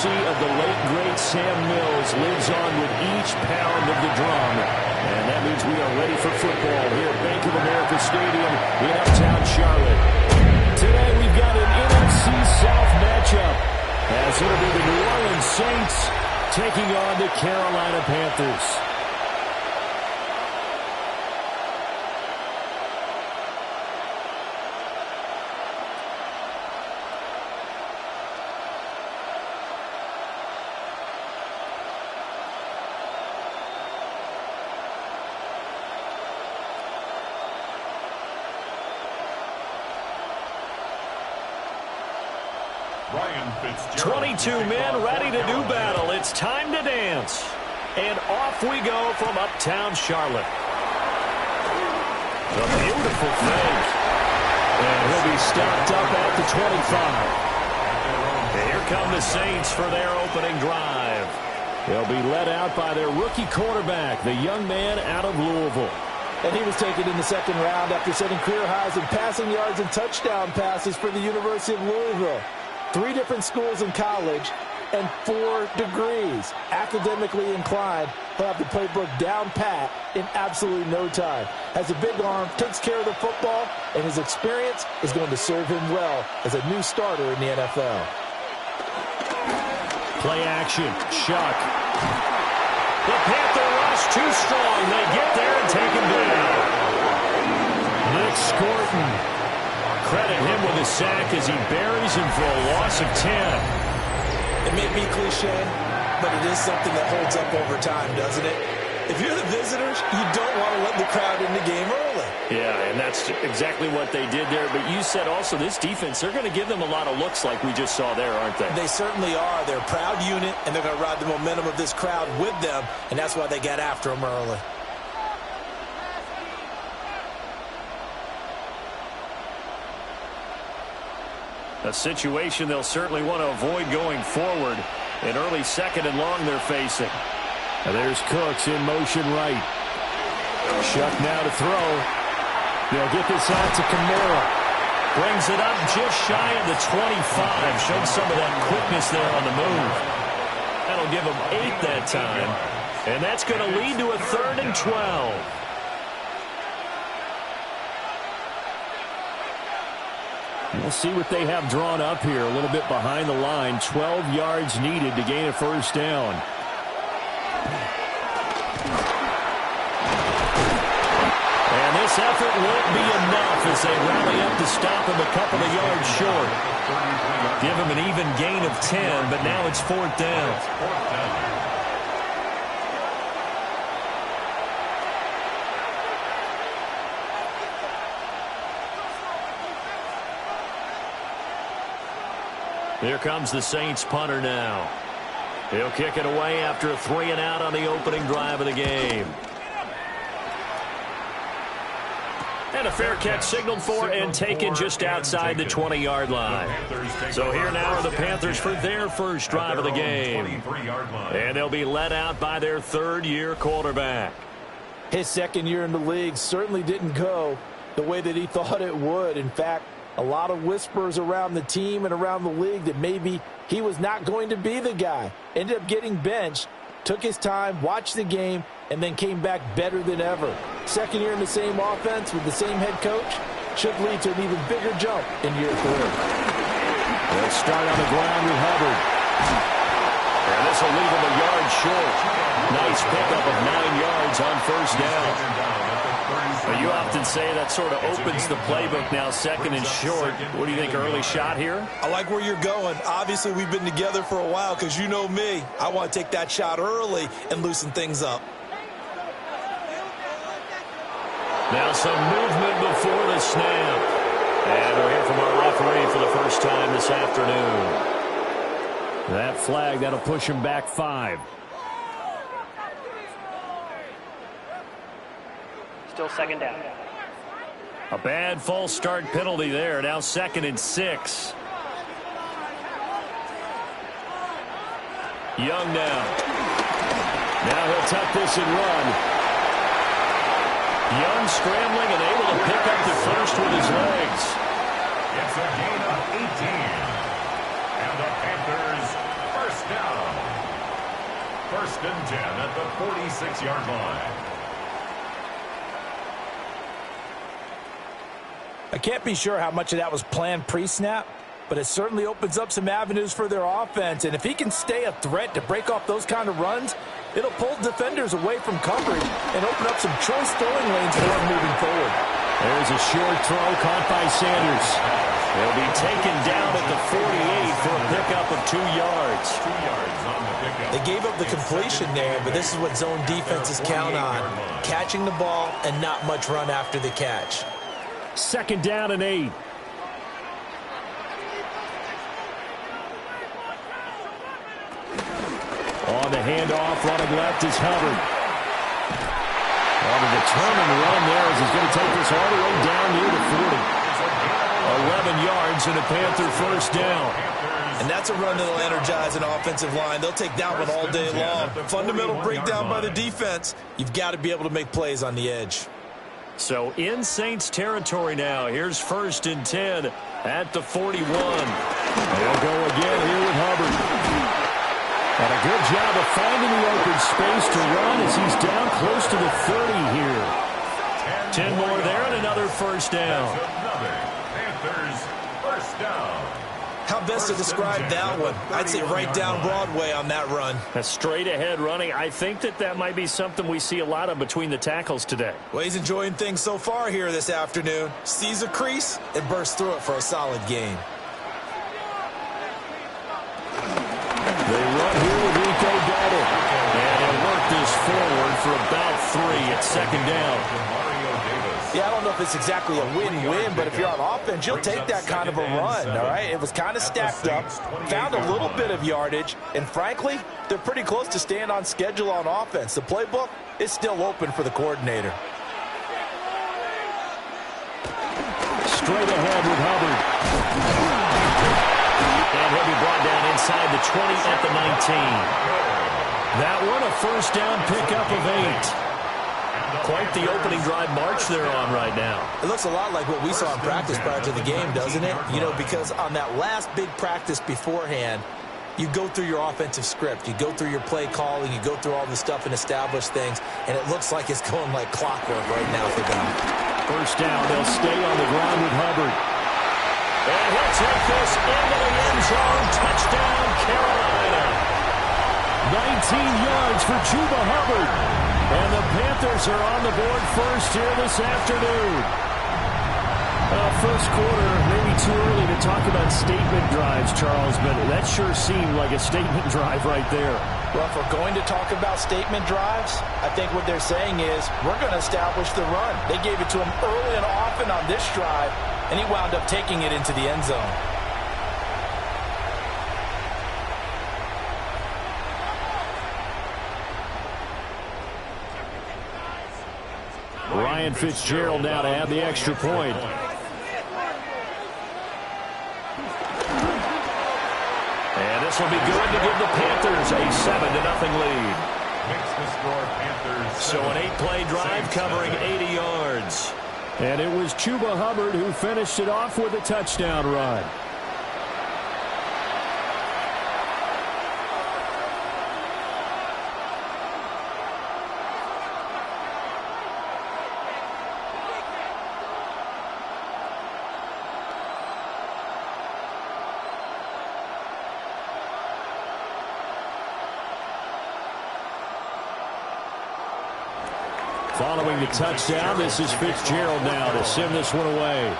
legacy of the late, great Sam Mills lives on with each pound of the drum. And that means we are ready for football here at Bank of America Stadium in uptown Charlotte. Today we've got an NFC South matchup, as it'll be the New Orleans Saints taking on the Carolina Panthers. Ryan Fitzgerald. 22 men ready to do battle. It's time to dance. And off we go from uptown Charlotte. A beautiful fake. And he'll be stopped up at the 25. And here come the Saints for their opening drive. They'll be led out by their rookie quarterback, the young man out of Louisville. And he was taken in the second round after setting career highs in passing yards and touchdown passes for the University of Louisville. 3 different schools in college and 4 degrees. Academically inclined, he'll have the playbook down pat in absolutely no time. Has a big arm, takes care of the football, and his experience is going to serve him well as a new starter in the NFL. Play action, Shuck. The Panther rush too strong. They get there and take him down. Nick Scorton. Credit him with a sack as he buries him for a loss of 10. It may be cliche, but it is something that holds up over time, doesn't it? If you're the visitors, you don't want to let the crowd in the game early. Yeah, and that's exactly what they did there. But you said also this defense, they're going to give them a lot of looks like we just saw there, aren't they? They certainly are. They're a proud unit, and they're going to ride the momentum of this crowd with them, and that's why they got after them early. A situation they'll certainly want to avoid going forward. An early second and long they're facing. Now there's Cooks in motion right. Shuck now to throw. They'll get this out to Kamara. Brings it up just shy of the 25. Showed some of that quickness there on the move. That'll give them 8 that time. And that's going to lead to a 3rd and 12. We'll see what they have drawn up here. A little bit behind the line. 12 yards needed to gain a first down. And this effort won't be enough as they rally up to stop him a couple of yards short. Give him an even gain of 10, but now it's 4th down. Here comes the Saints punter now. He'll kick it away after a 3 and out on the opening drive of the game. And a fair catch signaled for and taken just outside the 20-yard line. So here now are the Panthers for their first drive of the game. And they'll be led out by their 3rd-year quarterback. His 2nd year in the league certainly didn't go the way that he thought it would. In fact, a lot of whispers around the team and around the league that maybe he was not going to be the guy. Ended up getting benched, took his time, watched the game, and then came back better than ever. 2nd year in the same offense with the same head coach should lead to an even bigger jump in year 3. They'll start on the ground with Hubbard. And this will leave him a yard short. Nice pickup of 9 yards on first down. Well, you often say that sort of opens the playbook now, 2nd and short. What do you think, early shot here? I like where you're going. Obviously, we've been together for a while because you know me. I want to take that shot early and loosen things up. Now some movement before the snap. And we'll hear from our referee for the first time this afternoon. That flag, that'll push him back 5. Still 2nd down. A bad false start penalty there. Now 2nd and 6. Young now. Now he'll tuck this and run. Young scrambling and able to pick up the first with his legs. It's a gain of 18. And the Panthers' First down. 1st and 10 at the 46-yard line. I can't be sure how much of that was planned pre-snap, but it certainly opens up some avenues for their offense. And if he can stay a threat to break off those kind of runs, it'll pull defenders away from coverage and open up some choice throwing lanes for him moving forward. There's a short throw caught by Sanders. He'll be taken down at the 48 for a pickup of 2 yards. 2 yards on the pickup. They gave up the completion there, but this is what zone defenses count on. Catching the ball and not much run after the catch. 2nd down and 8. On the handoff, running left is Hubbard. On a determined run there as he's going to take this all the way down near the 40. 11 yards and a Panther 1st down. And that's a run that'll energize an offensive line. They'll take that one all day long. Fundamental breakdown by the defense. You've got to be able to make plays on the edge. So in Saints territory now. Here's 1st and 10 at the 41. They'll go again here with Hubbard. And a good job of finding the open space to run as he's down close to the 30 here. 10 more there and another 1st down. Another Panthers 1st down. How best to describe that one? I'd say right down Broadway on that run. A straight ahead running. I think that might be something we see a lot of between the tackles today. Well, he's enjoying things so far here this afternoon. Sees a crease and bursts through it for a solid gain. They run here with Rico Dowdle. And he'll work this forward for about 3 at 2nd down. Yeah, I don't know if it's exactly a win-win, but if you're on offense, you'll take that kind of a run, all right? It was kind of stacked up, found a little bit of yardage, and frankly, they're pretty close to staying on schedule on offense. The playbook is still open for the coordinator. Straight ahead with Hubbard. And he'll be brought down inside the 20 at the 19. That one, a 1st down pickup of 8. Quite the opening drive march they're on right now. It looks a lot like what we saw in practice prior to the game, doesn't it? You know, because on that last big practice beforehand, you go through your offensive script. You go through your play calling. You go through all the stuff and establish things. And it looks like it's going like clockwork right now for them. 1st down, they'll stay on the ground with Hubbard. And he'll take this into the end zone. Touchdown, Carolina. 19 yards for Chuba Hubbard. And the Panthers are on the board first here this afternoon. First quarter, maybe too early to talk about statement drives, Charles, but that sure seemed like a statement drive right there. Well, if we're going to talk about statement drives, I think what they're saying is we're going to establish the run. They gave it to him early and often on this drive, and he wound up taking it into the end zone. Ryan Fitzgerald now to have the extra point. And this will be good to give the Panthers a 7-0 lead. Makes the score Panthers. So an 8-play drive covering 80 yards. And it was Chuba Hubbard who finished it off with a touchdown run. Following the touchdown, this is Fitzgerald now to send this one away.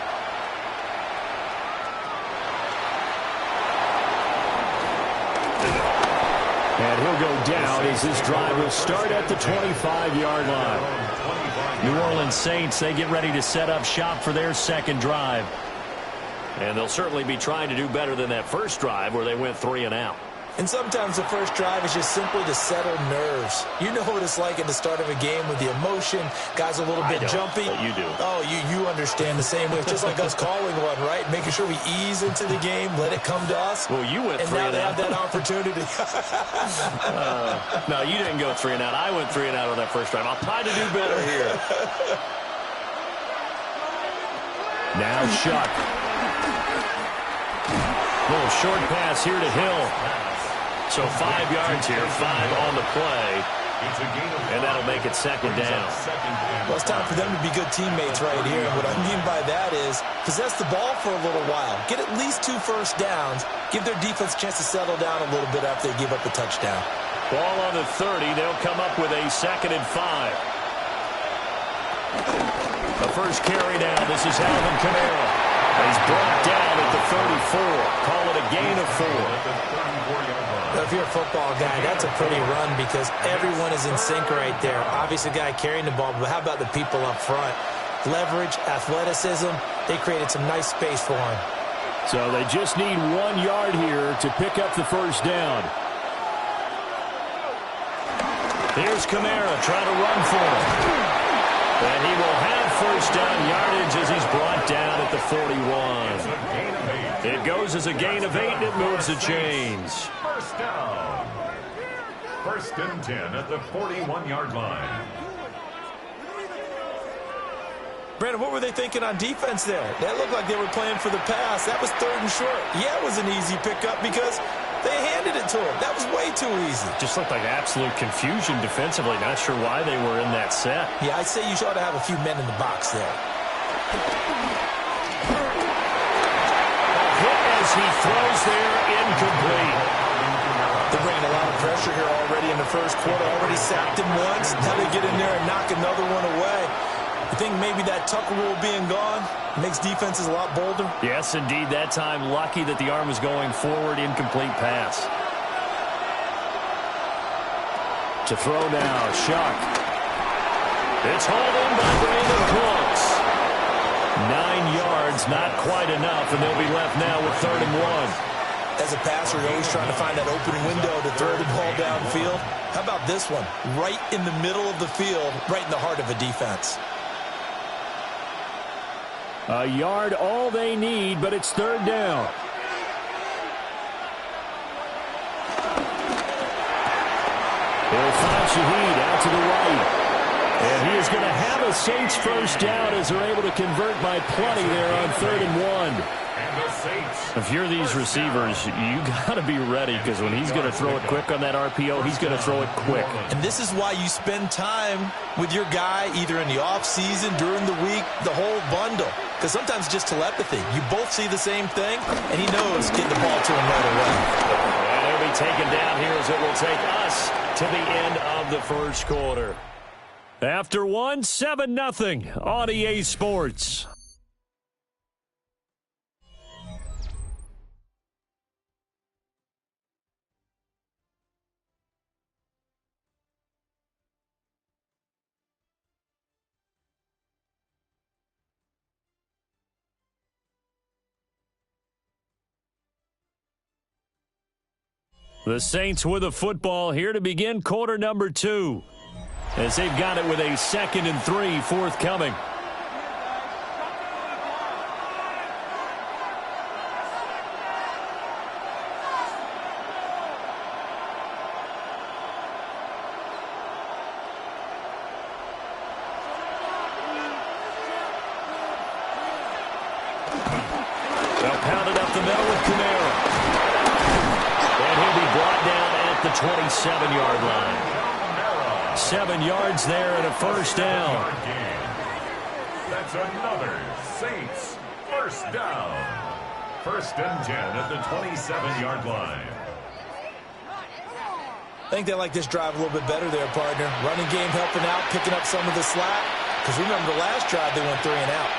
And he'll go down as this drive will start at the 25-yard line. New Orleans Saints, they get ready to set up shop for their 2nd drive. And they'll certainly be trying to do better than that first drive where they went 3 and out. And sometimes the first drive is just simply to settle nerves. You know what it's like at the start of a game with the emotion. Guys a little bit jumpy. But you do. Oh, you understand the same way. It's just like us calling one, right? Making sure we ease into the game, let it come to us. Well, you went 3 and out. And now they have that opportunity. No, you didn't go 3 and out. I went 3 and out on that first drive. I'll try to do better here. Now Shuck. Little short pass here to Hill. So 5 yards here, 5 on the play. And that'll make it second down. Well, it's time for them to be good teammates right here. And what I mean by that is possess the ball for a little while. Get at least 2 first downs. Give their defense a chance to settle down a little bit after they give up a touchdown. Ball on the 30. They'll come up with a 2nd and 5. The first carry down. This is Alvin Kamara. He's brought down at the 34. Call it a gain of 4. If you're a football guy, that's a pretty run because everyone is in sync right there. Obviously, the guy carrying the ball, but how about the people up front? Leverage, athleticism, they created some nice space for him. So they just need 1 yard here to pick up the first down. Here's Kamara trying to run for it. And he will have first down yardage as he's brought down at the 41. It goes as a gain of 8, and it moves the chains. First down. 1st and 10 at the 41-yard line. Brandon, what were they thinking on defense there? That looked like they were playing for the pass. That was 3rd and short. Yeah, it was an easy pickup because they handed it to him. That was way too easy. Just looked like absolute confusion defensively. Not sure why they were in that set. Yeah, I'd say you ought to have a few men in the box there. As he throws there, incomplete. They're bringing a lot of pressure here already in the first quarter. Already sacked him once. Now they get in there and knock another one away. You think maybe that Tucker rule being gone makes defenses a lot bolder? Yes, indeed. That time, lucky that the arm was going forward. Incomplete pass. To throw now, Shuck. It's hauled in by Brandon Cooks. 9 yards, not quite enough, and they'll be left now with 3rd and 1. As a passer, you're always trying to find that open window to throw the ball downfield. How about this one? Right in the middle of the field, right in the heart of a defense. A yard, all they need, but it's 3rd down. They'll find Shaheed out to the right. And he is going to have a Saints first down as they're able to convert by plenty there on 3rd and 1. If you're these receivers, you got to be ready because when he's going to throw it quick on that RPO, he's going to throw it quick. And this is why you spend time with your guy either in the offseason, during the week, the whole bundle. Because sometimes just telepathy. You both see the same thing, and he knows get the ball to him right away. And he'll be taken down here as it will take us to the end of the first quarter. After 1, 7-0 on EA Sports. The Saints with a football here to begin quarter number 2. As they've got it with a 2nd and 3 forthcoming. They'll pound it up the middle with Kamara. And he'll be brought down at the 27-yard line. 7 yards there and a first down. That's another Saints first down. 1st and 10 at the 27-yard line. I think they like this drive a little bit better there, partner. Running game helping out, picking up some of the slack. Because remember the last drive, they went 3 and out.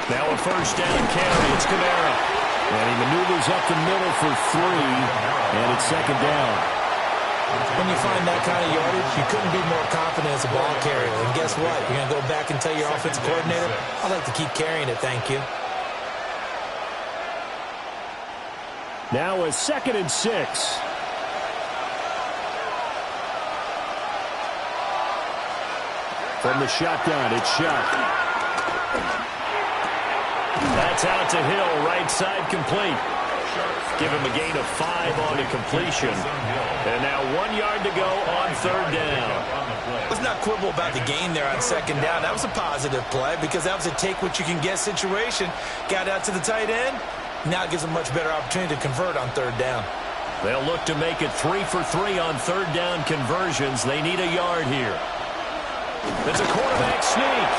Now a first down carry. It's Kamara. And he maneuvers up the middle for 3. And it's 2nd down. When you find that kind of yardage, you couldn't be more confident as a ball carrier. And guess what? You're going to go back and tell your offensive coordinator, I'd like to keep carrying it, thank you. Now a 2nd and 6. From the shotgun, it's Shuck. That's out to Hill, right side complete. Give him a gain of 5 on the completion. And now 1 yard to go on 3rd down. Let's not quibble about the gain there on 2nd down. That was a positive play because that was a take-what-you-can-get situation. Got out to the tight end. Now it gives them a much better opportunity to convert on 3rd down. They'll look to make it 3 for 3 on 3rd down conversions. They need a yard here. It's a quarterback sneak.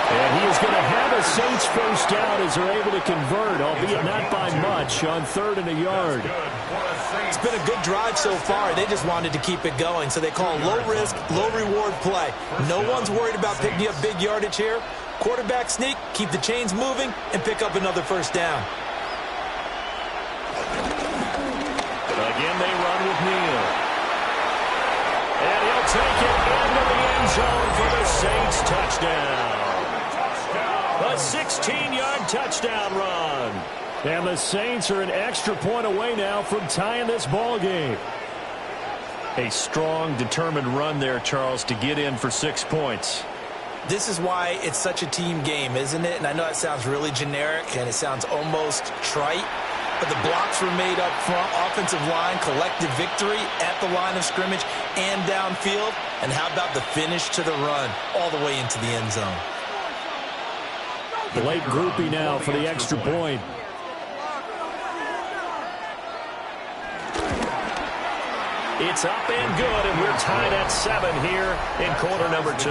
And he is going to have a Saints first down as they're able to convert, albeit not by much, on 3rd and a yard. It's been a good drive so far. They just wanted to keep it going, so they call low-risk, low-reward play. No one's worried about picking up big yardage here. Quarterback sneak, keep the chains moving, and pick up another first down. Again, they run with Neal. And he'll take it into the end zone for the Saints touchdown. A 16-yard touchdown run. And the Saints are an extra point away now from tying this ball game. A strong, determined run there, Charles, to get in for 6 points. This is why it's such a team game, isn't it? And I know it sounds really generic and it sounds almost trite, but the blocks were made up front, offensive line, collective victory at the line of scrimmage and downfield. And how about the finish to the run all the way into the end zone? Late groupie now for the extra point. It's up and good, and we're tied at 7 here in quarter number 2.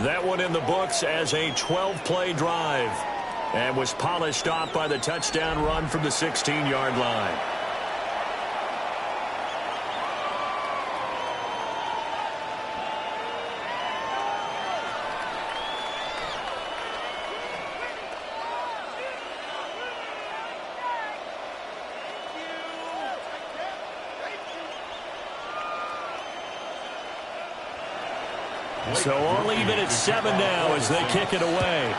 That one in the books as a 12-play drive and was polished off by the touchdown run from the 16-yard line. So only even at 7 now as they kick it away.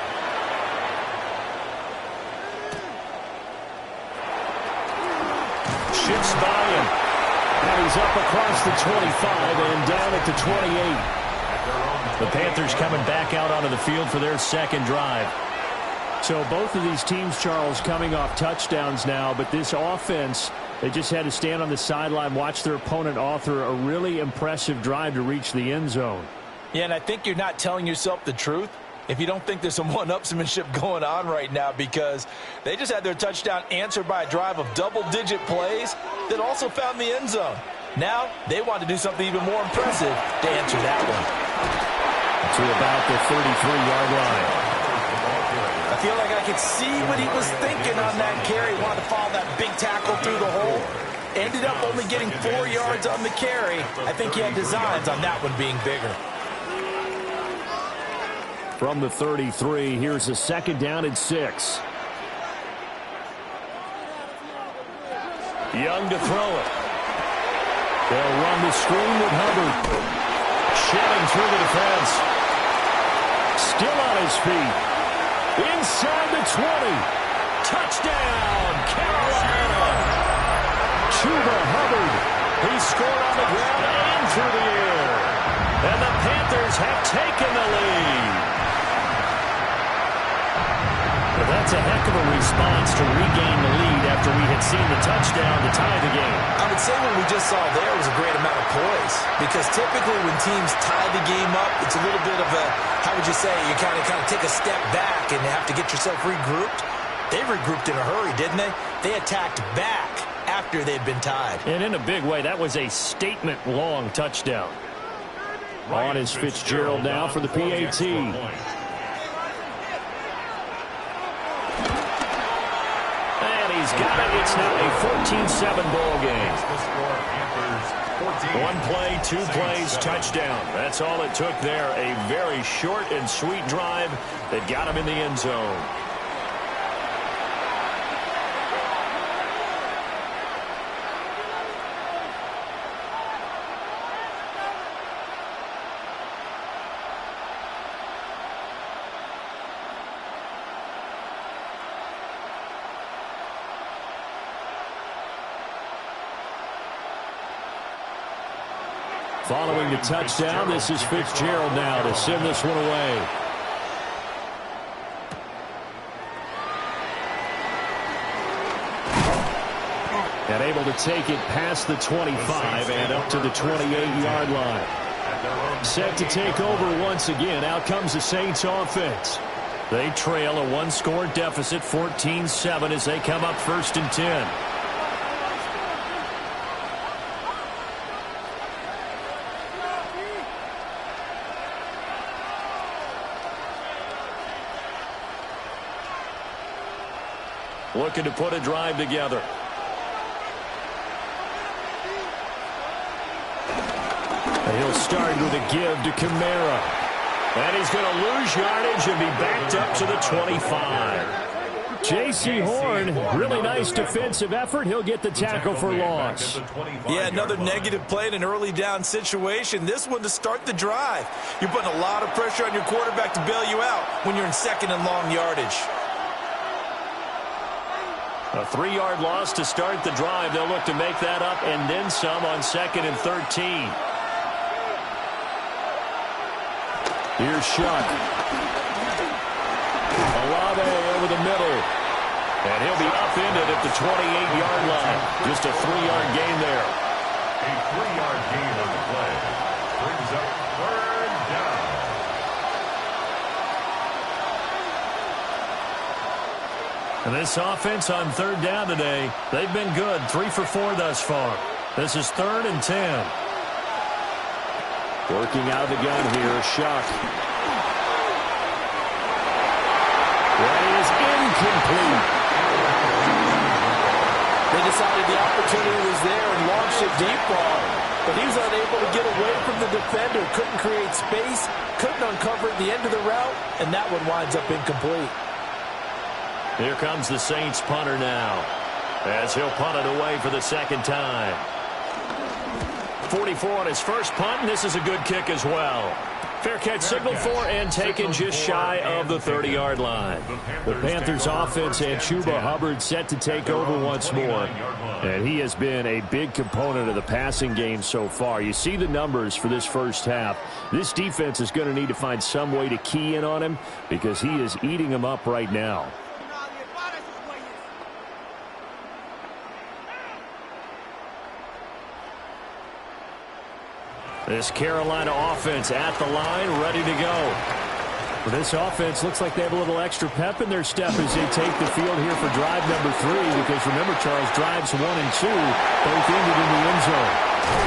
Shifts by him. And he's up across the 25 and down at the 28. The Panthers coming back out onto the field for their second drive. So both of these teams, Charles, coming off touchdowns now, but this offense, they just had to stand on the sideline, watch their opponent author a really impressive drive to reach the end zone. Yeah, and I think you're not telling yourself the truth if you don't think there's some one-upsmanship going on right now, because they just had their touchdown answered by a drive of double-digit plays that also found the end zone. Now they want to do something even more impressive to answer that one. To about the 33-yard line. I feel like I could see what he was thinking on that carry. Wanted to follow that big tackle through the hole. Ended up only getting 4 yards on the carry. I think he had designs on that one being bigger. From the 33, here's a 2nd down and 6. Young to throw it. They'll run the screen with Hubbard. Shelling through the defense. Still on his feet. Inside the 20. Touchdown, Carolina. Chuba Hubbard. He scored on the ground and through the air. And the Panthers have taken the lead. Well, that's a heck of a response to regain the lead after we had seen the touchdown to tie the game. I would say what we just saw there was a great amount of poise, because typically when teams tie the game up, it's a little bit of a, how would you say, you kind of take a step back and have to get yourself regrouped. They regrouped in a hurry, didn't they? They attacked back after they'd been tied. And in a big way, that was a statement-long touchdown. On is Fitzgerald now for the PAT. He's got it. It's now a 14-7 ball game. 1 play, 2 plays, touchdown. That's all it took there. A very short and sweet drive that got him in the end zone. Following the touchdown, this is Fitzgerald now to send this one away. And able to take it past the 25 and up to the 28-yard line. Set to take over once again. Out comes the Saints offense. They trail a one-score deficit, 14-7, as they come up 1st and 10. Looking to put a drive together. And he'll start with a give to Kamara. And he's going to lose yardage and be backed up to the 25. J.C. Horn, really nice defensive effort. He'll get the tackle for loss. Yeah, another negative play in an early down situation. This one to start the drive. You're putting a lot of pressure on your quarterback to bail you out when you're in 2nd and long yardage. A 3-yard loss to start the drive. They'll look to make that up and then some on 2nd and 13. Here's Shuck. Olave over the middle. And he'll be upended at the 28-yard line. Just a 3-yard gain there. A 3-yard gain on the play. Brings up 3rd down. And this offense on 3rd down today, they've been good. 3 for 4 thus far. This is 3rd and 10. Working out of the gun here, Shuck. That is incomplete. They decided the opportunity was there and launched it deep ball. But he was unable to get away from the defender. Couldn't create space. Couldn't uncover at the end of the route. And that one winds up incomplete. Here comes the Saints punter now, as he'll punt it away for the 2nd time. 44 on his first punt, and this is a good kick as well. Fair catch signaled for and taken just shy of the 30-yard line. The Panthers offense and Chuba Hubbard set to take over once more. And he has been a big component of the passing game so far. You see the numbers for this first half. This defense is going to need to find some way to key in on him because he is eating them up right now. This Carolina offense at the line, ready to go. This offense looks like they have a little extra pep in their step as they take the field here for drive number 3. Because remember, Charles, drives 1 and 2 both ended in the end zone.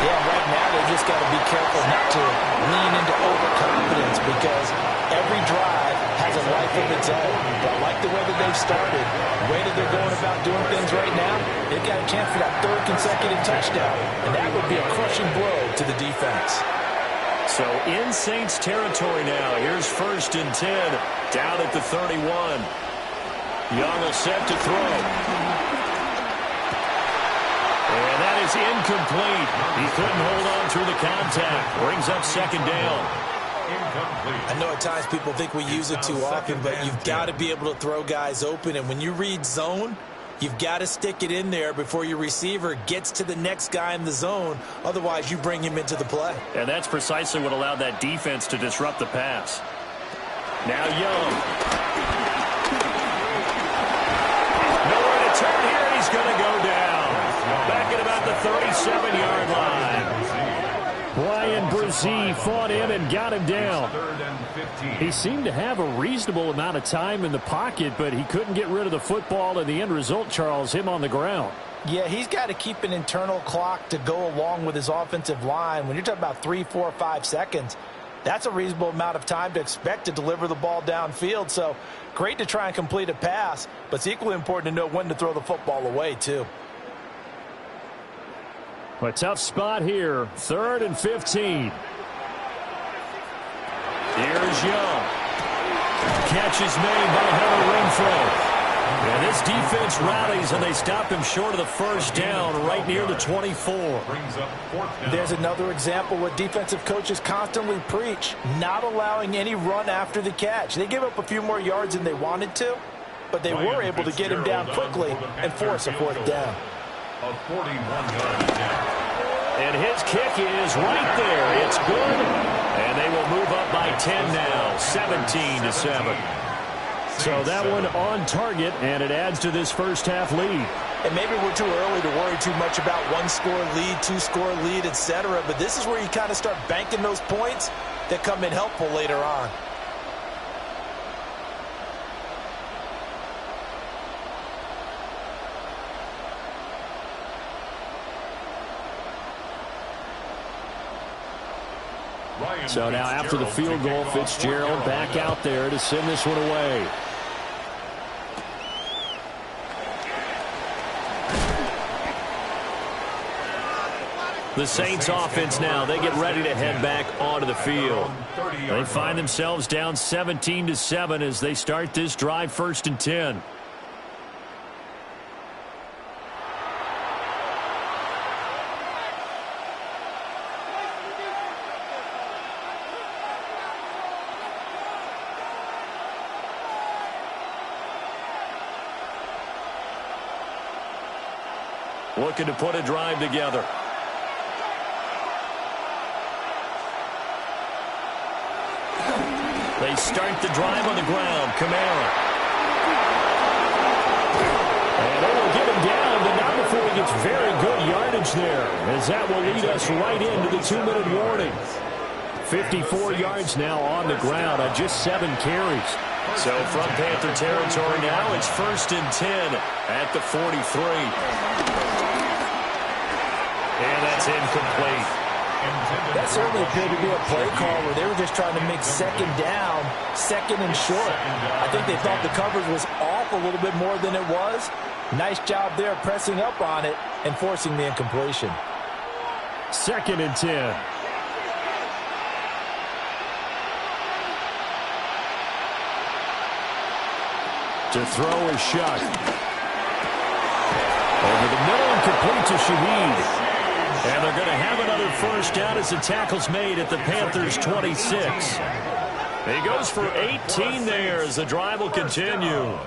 Yeah, right now they just got to be careful not to lean into overconfidence because every drive has a life of its own. But I like the way that they've started, the way that they're going about doing things right now. They've got a chance for that 3rd consecutive touchdown, and that would be a crushing blow to the defense. So in Saints territory now. Here's 1st and 10 down at the 31. Young will set to throw. And that is incomplete. He couldn't hold on through the contact. Brings up 2nd down. I know at times people think we use it too often, but you've got to be able to throw guys open. And when you read zone, you've got to stick it in there before your receiver gets to the next guy in the zone. Otherwise, you bring him into the play. And that's precisely what allowed that defense to disrupt the pass. Now Young. Nowhere to turn here, and he's going to go down. Back at about the 37-yard line. Brian Brzee fought in and got him down. He seemed to have a reasonable amount of time in the pocket, but he couldn't get rid of the football, and the end result, Charles, him on the ground. Yeah, he's got to keep an internal clock to go along with his offensive line. When you're talking about 3, 4, 5 seconds, that's a reasonable amount of time to expect to deliver the ball downfield. So great to try and complete a pass, but it's equally important to know when to throw the football away, too. A tough spot here. 3rd and 15. Here's Young. Catch is made by Hunter Renfrow. And this defense rallies, and they stop him short of the 1st down right near the 24. There's another example what defensive coaches constantly preach, not allowing any run after the catch. They give up a few more yards than they wanted to, but they were able to get him down quickly and force a 4th down. A 41-yard attempt. And his kick is right there. It's good. And they will move up by 10 now, 17-7. So that one on target, and it adds to this first half lead. And maybe we're too early to worry too much about one-score lead, two-score lead, etc. But this is where you kind of start banking those points that come in helpful later on. So now after the field goal, Fitzgerald back out there to send this one away. The Saints offense now, they get ready to head back onto the field. They find themselves down 17-7 as they start this drive, 1st and 10. Looking to put a drive together. They start the drive on the ground. Kamara. And they will get him down, but not before he gets very good yardage there, as that will lead us right into the 2-minute warning. 54 yards now on the ground on just 7 carries. So from Panther territory now, it's 1st and 10 at the 43. And that's incomplete. That certainly appeared to be a play call where they were just trying to make 2nd down, 2nd and short. I think they thought the coverage was off a little bit more than it was. Nice job there pressing up on it and forcing the incompletion. 2nd and 10. To throw is Shuck. Over the middle and complete to Shaheed. And they're going to have another 1st down as the tackle's made at the Panthers' 26. He goes for 18 there as the drive will continue.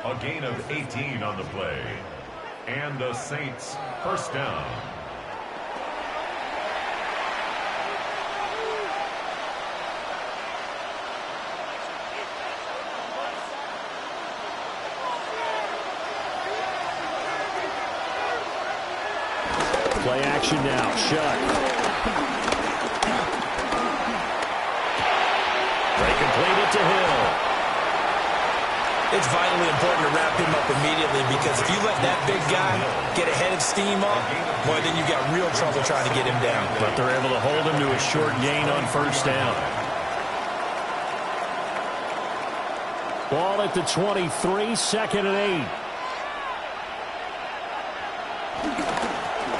A gain of 18 on the play. And the Saints 1st down. Play action now. Shuck. They complete it to Hill. It's vitally important to wrap him up immediately because if you let that big guy get a head of steam up, boy, then you got real trouble trying to get him down. But they're able to hold him to a short gain on 1st down. Ball at the 23, 2nd and 8.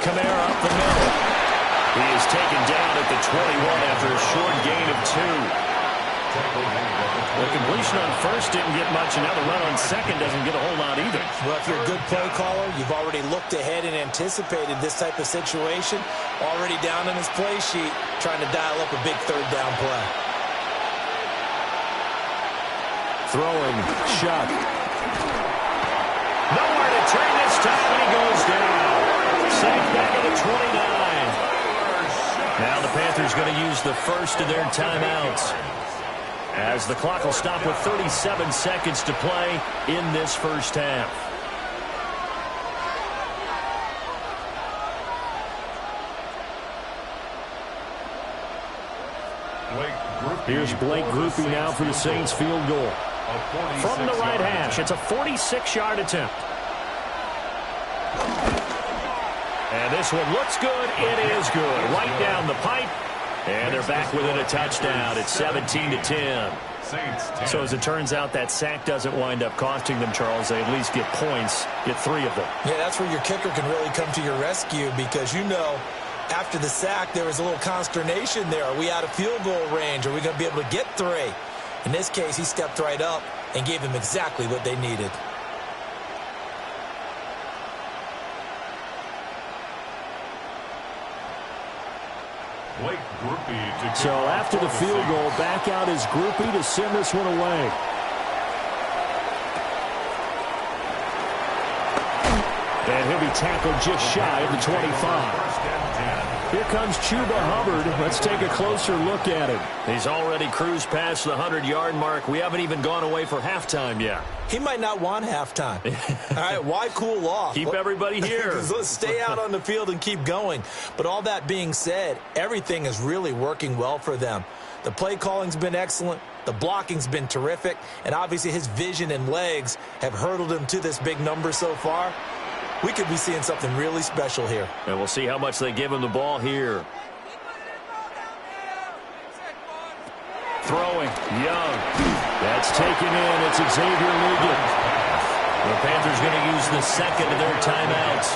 Kamara up the middle. He is taken down at the 21 after a short gain of 2. The completion on 1st didn't get much, and now the run on 2nd doesn't get a whole lot either. Well, if you're a good play caller, you've already looked ahead and anticipated this type of situation. Already down in his play sheet, trying to dial up a big 3rd down play. Throwing, Shuck. Nowhere to turn this time, and he goes down. Sacked back at the 29. Now the Panthers going to use the 1st of their timeouts, as the clock will stop with 37 seconds to play in this 1st half. Here's Blake Grupe now for the Saints field goal. From the right hash, it's a 46-yard attempt. And this one looks good. It is good. Right down the pipe. And they're back within a touchdown. It's 17-10. So as it turns out, that sack doesn't wind up costing them, Charles. They at least get points, get 3 of them. Yeah, that's where your kicker can really come to your rescue because, you know, after the sack, there was a little consternation there. Are we out of field goal range? Are we going to be able to get 3? In this case, he stepped right up and gave them exactly what they needed. So after the field goal, back out is Grupe to send this one away. And he'll be tackled just shy of the 25. Here comes Chuba Hubbard. Let's take a closer look at him. He's already cruised past the 100-yard mark. We haven't even gone away for halftime yet. He might not want halftime. All right, why cool off? Keep everybody here. Let's stay out on the field and keep going. But all that being said, everything is really working well for them. The play calling's been excellent. The blocking's been terrific. And obviously his vision and legs have hurdled him to this big number so far. We could be seeing something really special here. And we'll see how much they give him the ball here. Throwing, Young. That's taken in. It's Xavier Ligon. The Panthers going to use the second of their timeouts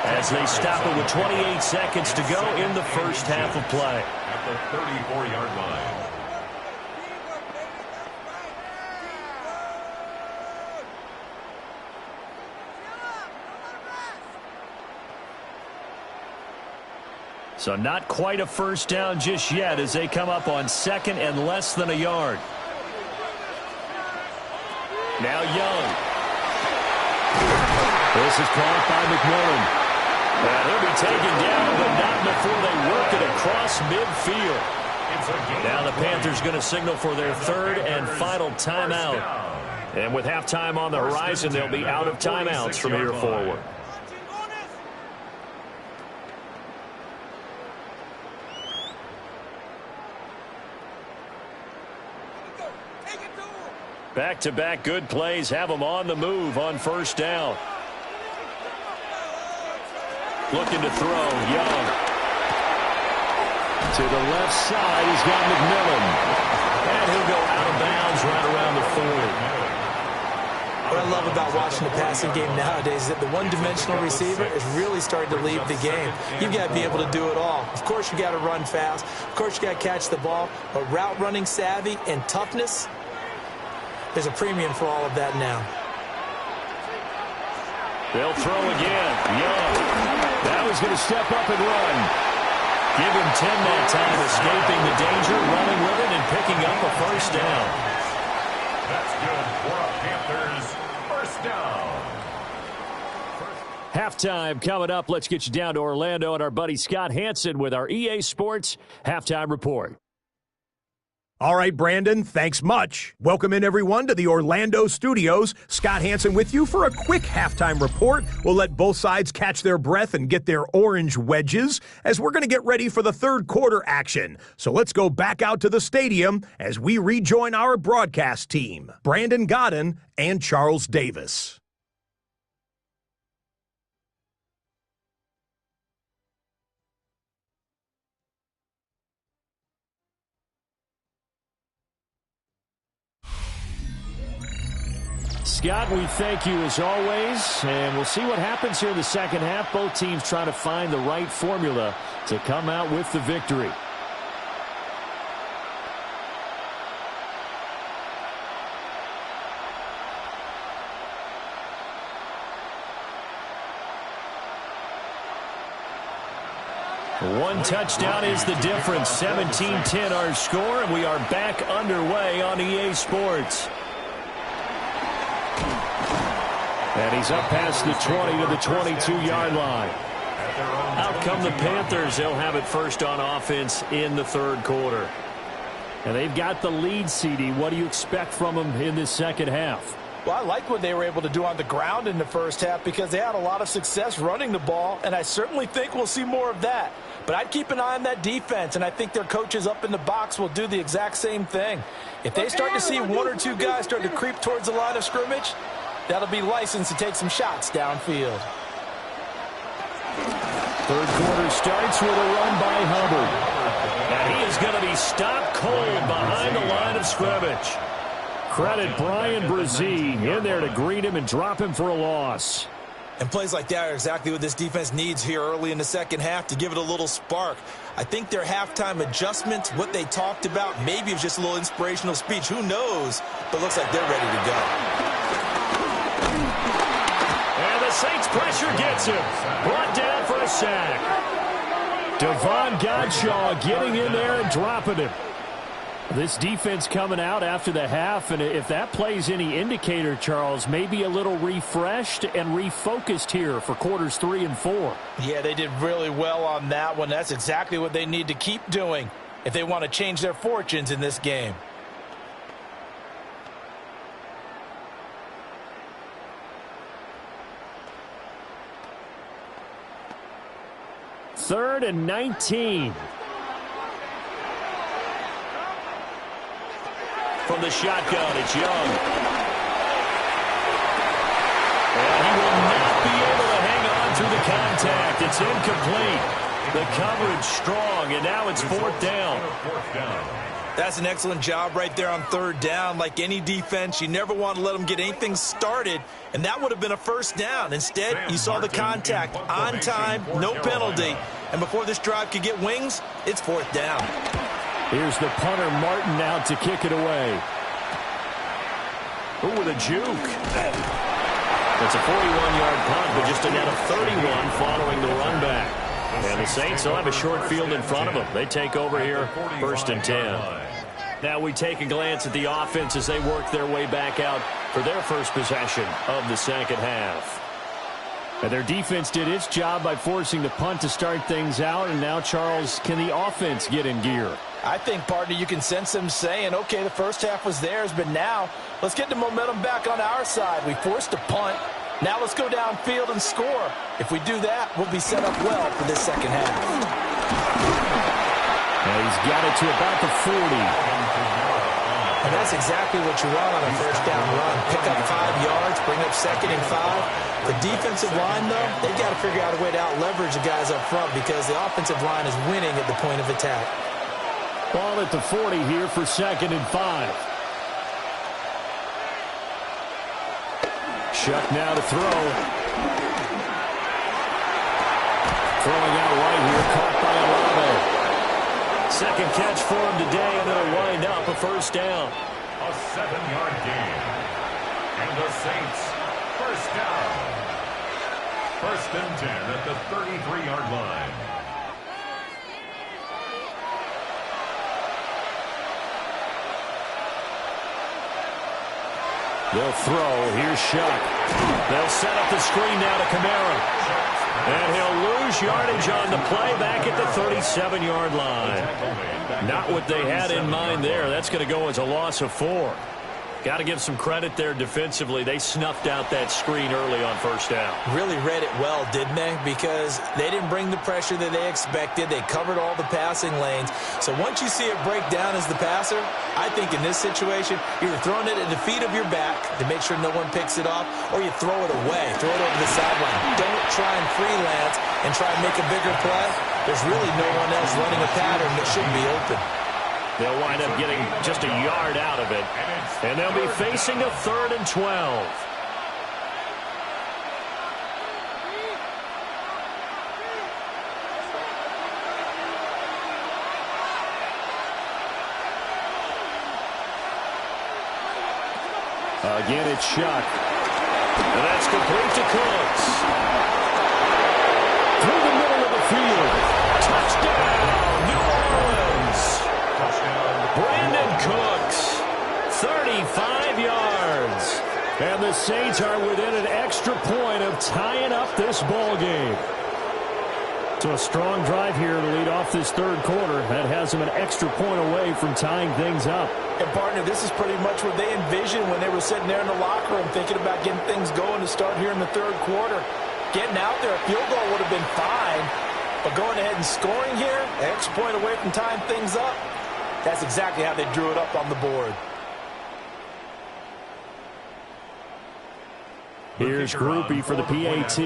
as they stop it with 28 seconds to go in the first half of play. At the 34-yard line. So not quite a first down just yet as they come up on second and less than a yard. Now Young. This is caught by McMillan. And he'll be taken down, but not before they work it across midfield. Now the Panthers going to signal for their third and final timeout. And with halftime on the horizon, they'll be out of timeouts from here forward. Back-to-back good plays have them on the move on first down. Looking to throw, Young. To the left side, he's got McMillan. And he'll go out of bounds right around the 40. What I love about watching the passing game nowadays is that the one-dimensional receiver is really starting to leave the game. You've got to be able to do it all. Of course, you got to run fast. Of course, you got to catch the ball. But route running savvy and toughness, there's a premium for all of that now. They'll throw again. Young. Now he's going to step up and run. Give him 10 that time, escaping the danger, running with it, and picking up a first down. That's good for a Panthers first down. Halftime coming up. Let's get you down to Orlando and our buddy Scott Hansen with our EA Sports Halftime Report. All right, Brandon, thanks much. Welcome in, everyone, to the Orlando studios. Scott Hansen with you for a quick halftime report. We'll let both sides catch their breath and get their orange wedges as we're going to get ready for the third quarter action. So let's go back out to the stadium as we rejoin our broadcast team, Brandon Godden and Charles Davis. Scott, we thank you as always, and we'll see what happens here in the second half. Both teams trying to find the right formula to come out with the victory. One touchdown is the difference. 17-10 our score, and we are back underway on EA Sports. And he's up past the 20 to the 22-yard line. Out come the Panthers. They'll have it first on offense in the third quarter. And they've got the lead, CD. What do you expect from them in this second half? Well, I like what they were able to do on the ground in the first half because they had a lot of success running the ball, and I certainly think we'll see more of that. But I'd keep an eye on that defense, and I think their coaches up in the box will do the exact same thing. If they start to see one or two guys start to creep towards the line of scrimmage, that'll be licensed to take some shots downfield. Third quarter starts with a run by Hubbard. And he is going to be stopped cold behind the line of scrimmage. Credit Brian Brzee in there to greet him and drop him for a loss. And plays like that are exactly what this defense needs here early in the second half to give it a little spark. I think their halftime adjustments, what they talked about, maybe it was just a little inspirational speech. Who knows? But it looks like they're ready to go. And the Saints pressure gets him. Brought down for a sack. Devon Godshaw getting in there and dropping him. This defense coming out after the half, and if that plays any indicator, Charles, maybe a little refreshed and refocused here for quarters 3 and 4. Yeah, they did really well on that one. That's exactly what they need to keep doing if they want to change their fortunes in this game. Third and 19. From the shotgun, it's Young. And he will not be able to hang on through the contact. It's incomplete. The coverage strong, and now it's fourth down. That's an excellent job right there on third down. Like any defense, you never want to let them get anything started, and that would have been a first down. Instead, you saw the contact on time, no penalty, and before this drive could get wings, it's fourth down. Here's the punter, Martin, out to kick it away. Ooh, with a juke. It's a 41-yard punt, but just a net of 31 following the run back. And the Saints will have a short field in front of them. They take over here, first and 10. Now we take a glance at the offense as they work their way back out for their first possession of the second half. And their defense did its job by forcing the punt to start things out. And now, Charles, can the offense get in gear? I think, partner, you can sense them saying, okay, the first half was theirs, but now let's get the momentum back on our side. We forced a punt. Now let's go downfield and score. If we do that, we'll be set up well for this second half. And he's got it to about the 40. And that's exactly what you want on a first down run. Pick up 5 yards, bring up second and 5. The defensive line, though, they've got to figure out a way to out-leverage the guys up front because the offensive line is winning at the point of attack. Ball at the 40 here for second and 5. Shuck now to throw. Throwing out right here, caught by Olave. Second catch for him today, and it'll wind up a first down. A 7-yard gain. And the Saints, first down. First and 10 at the 33-yard line. They'll throw. Here's Shuck. They'll set up the screen now to Kamara. And he'll lose yardage on the play back at the 37-yard line. Not what they had in mind there. That's going to go as a loss of 4. Got to give some credit there defensively. They snuffed out that screen early on first down. Really read it well, didn't they? Because they didn't bring the pressure that they expected. They covered all the passing lanes. So once you see it break down as the passer, I think in this situation, you're throwing it at the feet of your back to make sure no one picks it off, or you throw it away, throw it over the sideline. Don't try and freelance and try and make a bigger play. There's really no one else running a pattern that should be open. They'll wind up getting just a yard out of it. And they'll be facing a 3rd and 12. Again, it's Shuck. And that's complete to Cooks. Through the middle of the field. Touchdown, New Orleans. Brandon Cooks, 35 yards. And the Saints are within an extra point of tying up this ball game. So a strong drive here to lead off this third quarter. That has them an extra point away from tying things up. And, partner, this is pretty much what they envisioned when they were sitting there in the locker room thinking about getting things going to start here in the third quarter. Getting out there, a field goal would have been fine. But going ahead and scoring here, an extra point away from tying things up, that's exactly how they drew it up on the board. Here's Groupie for the PAT.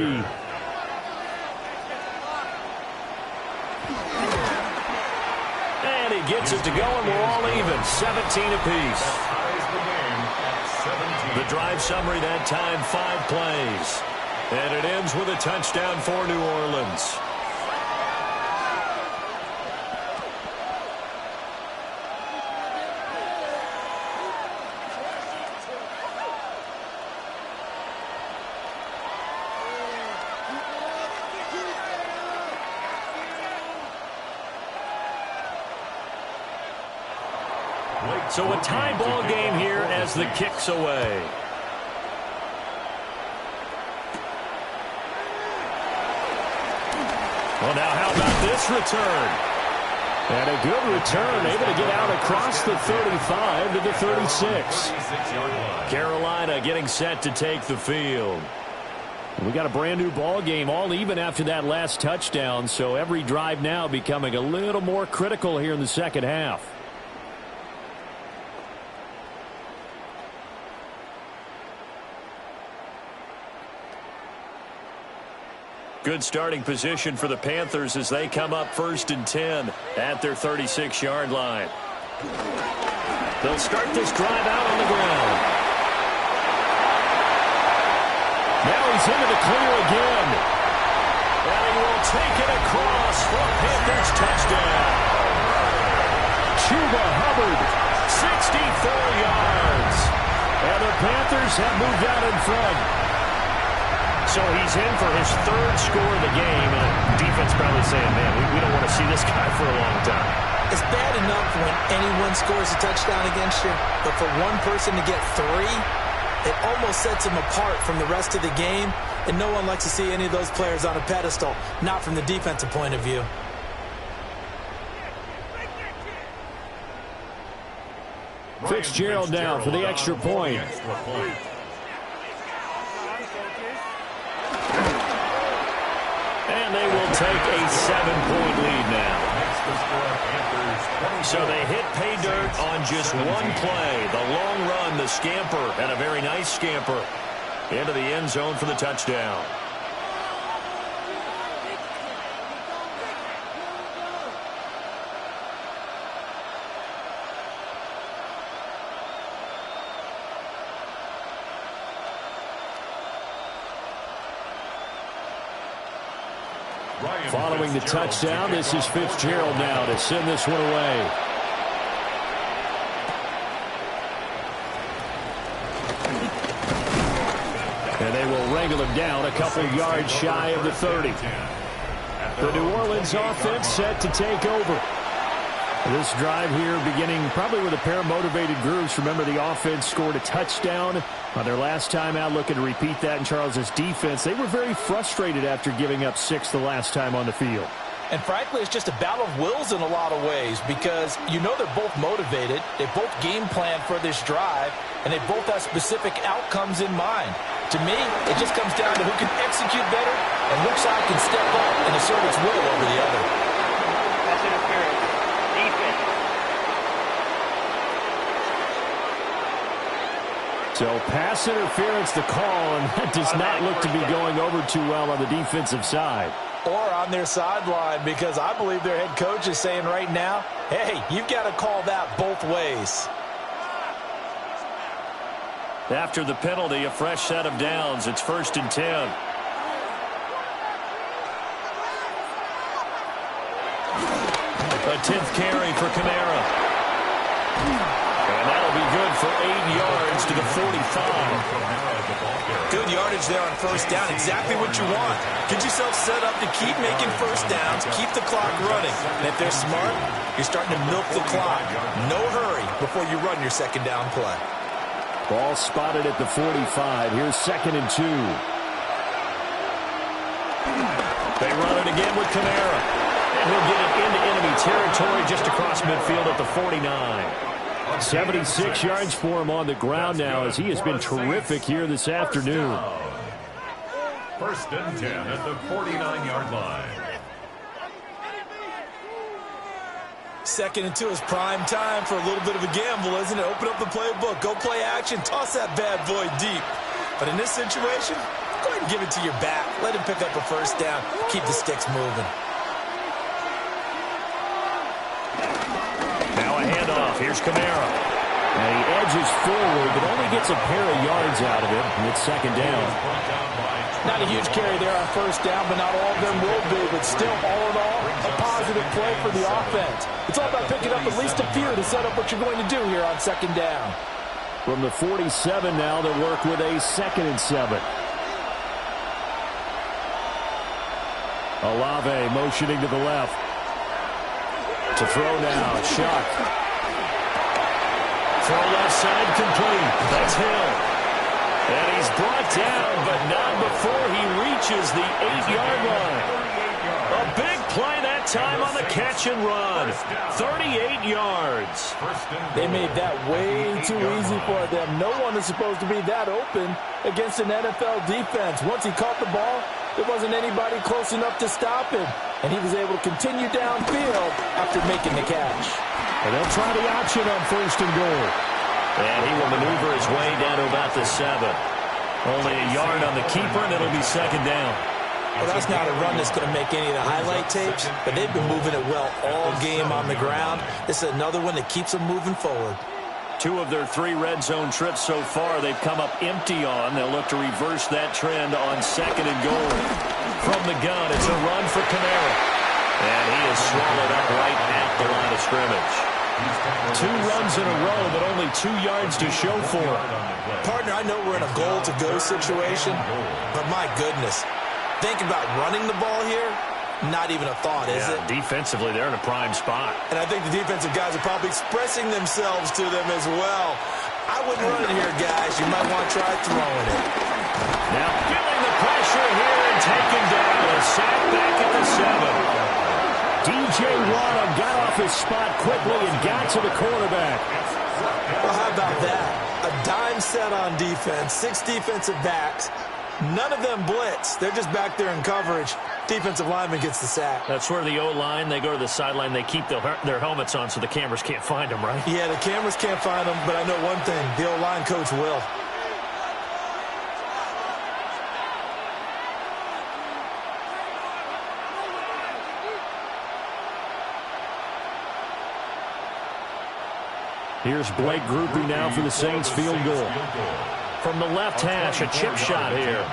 And he gets it to go, and we're all even, 17 apiece. The drive summary that time, 5 plays. And it ends with a touchdown for New Orleans. So a tie ball game here as the kick's away. Well, now how about this return? And a good return, able to get out across the 35 to the 36. Carolina getting set to take the field. We got a brand new ball game, all even after that last touchdown, so every drive now becoming a little more critical here in the second half. Good starting position for the Panthers as they come up 1st and 10 at their 36-yard line. They'll start this drive out on the ground. Now he's into the clear again. And he will take it across for a Panthers touchdown. Chuba Hubbard, 64 yards. And the Panthers have moved out in front. So he's in for his 3rd score of the game, and defense probably saying, man, we don't want to see this guy for a long time. It's bad enough when anyone scores a touchdown against you, but for one person to get 3, it almost sets him apart from the rest of the game, and no one likes to see any of those players on a pedestal, not from the defensive point of view. Fitzgerald now for the extra point. And they will take a 7-point lead now. So they hit pay dirt on just one play. The long run, the scamper, and a very nice scamper into the end zone for the touchdown. Following the touchdown, this is Fitzgerald now to send this one away. And they will wrangle him down a couple yards shy of the 30. The New Orleans offense set to take over. This drive here beginning probably with a pair of motivated groups. Remember, the offense scored a touchdown on their last time out, looking to repeat that in Charles's defense. They were very frustrated after giving up 6 the last time on the field. And frankly, it's just a battle of wills in a lot of ways because you know they're both motivated, they both game plan for this drive, and they both have specific outcomes in mind. To me, it just comes down to who can execute better and which side can step up and assert its will over the other. That's interference. So pass interference the call, and that does not look to be going over too well on the defensive side. Or on their sideline, because I believe their head coach is saying right now, hey, you've got to call that both ways. After the penalty, a fresh set of downs. It's 1st and 10. A 10th carry for Kamara. And that'll be good for 8 yards to the 45. Good yardage there on 1st down. Exactly what you want. Get yourself set up to keep making 1st downs, keep the clock running. And if they're smart, you're starting to milk the clock. No hurry before you run your 2nd down play. Ball spotted at the 45. Here's 2nd and 2. They run it again with Kamara. And he'll get it into enemy territory just across midfield at the 49. 76 yards for him on the ground now as he has been terrific here this afternoon. 1st and 10 at the 49-yard line. 2nd and 2 is prime time for a little bit of a gamble, isn't it? Open up the playbook, go play action, toss that bad boy deep. But in this situation, go ahead and give it to your back. Let him pick up a 1st down, keep the sticks moving. Now a handoff. Here's Kamara. And he edges forward, but only gets a pair of yards out of it. And it's 2nd down. Not a huge carry there on 1st down, but not all of them will be. But still, all in all, a positive play for the offense. It's all about picking up at least a few to set up what you're going to do here on 2nd down. From the 47 now, they'll work with a 2nd and 7. Olave motioning to the left. To throw now, Shuck. Throw left side complete. That's Hill. And he's brought down, but not before he reaches the 8-yard line. A big play that time on the catch and run. 38 yards. They made that way too easy for them. No one is supposed to be that open against an NFL defense. Once he caught the ball, there wasn't anybody close enough to stop him. And he was able to continue downfield after making the catch. And they'll try the option on 1st and goal. And he will maneuver his way down to about the 7. Only a yard on the keeper, and it'll be 2nd down. Well, that's not a run that's going to make any of the highlight tapes, but they've been moving it well all game on the ground. This is another one that keeps them moving forward. 2 of their 3 red zone trips so far they've come up empty on. They'll look to reverse that trend on 2nd and goal. From the gun, it's a run for Kamara. And he is swallowed up right at the line of scrimmage. 2 runs in a row, but only 2 yards to show for it. Partner, I know we're in a goal-to-go situation, but my goodness. Think about running the ball here. Not even a thought, is it? Defensively, they're in a prime spot. And I think the defensive guys are probably expressing themselves to them as well. I wouldn't run it here, guys. You might want to try throwing it. Now feeling the pressure here and taken down. A sack back at the 7. DJ Watt got off his spot quickly and got to the quarterback. Well, how about that? A dime set on defense, 6 defensive backs. None of them blitz. They're just back there in coverage. Defensive lineman gets the sack. That's where the O-line, they go to the sideline, they keep their helmets on so the cameras can't find them, right? Yeah, the cameras can't find them, but I know one thing. The O-line coach will. Here's Blake Grupe now for the Saints field goal. From the left hash, a chip shot here.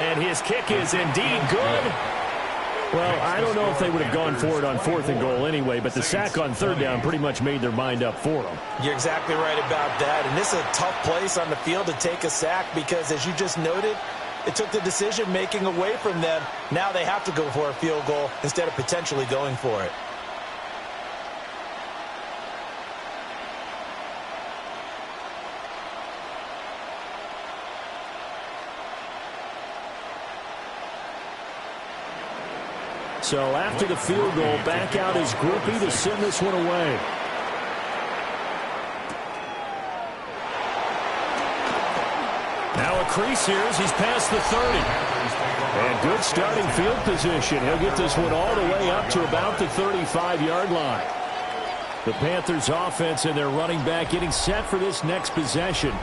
And his kick is indeed good. Well, I don't know if they would have gone for it on 4th and goal anyway, but the sack on 3rd down pretty much made their mind up for them. You're exactly right about that. And this is a tough place on the field to take a sack because, as you just noted, it took the decision-making away from them. Now they have to go for a field goal instead of potentially going for it. So after the field goal, back out is Grupe to send this one away. Now a crease here as he's past the 30. And good starting field position. He'll get this one all the way up to about the 35-yard line. The Panthers offense and their running back getting set for this next possession.